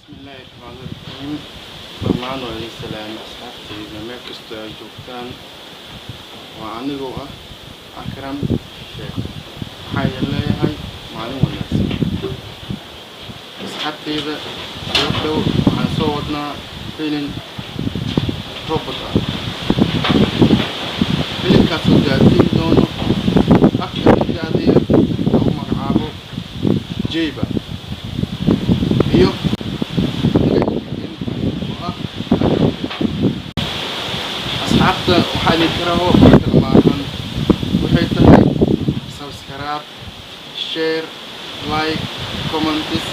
Bismillahirrahmanirrahim. Dhammaan waa idin salaamay asxaabtayda meel kastoo ay joogtaan. Waa anigoo ah Akram Sheekh. Waxaa idin leeyahay maalin wanaagsan. Asxaabtayda gabdhow waxaan soo wadnaa filin robot ah. Filinkaasoo gaarsiin doono aktarka da'da lagu magacaabo Jayba iyo asxaabta waxaa idin karaho markalmaahan waxay tahay subscribe, share, like, comments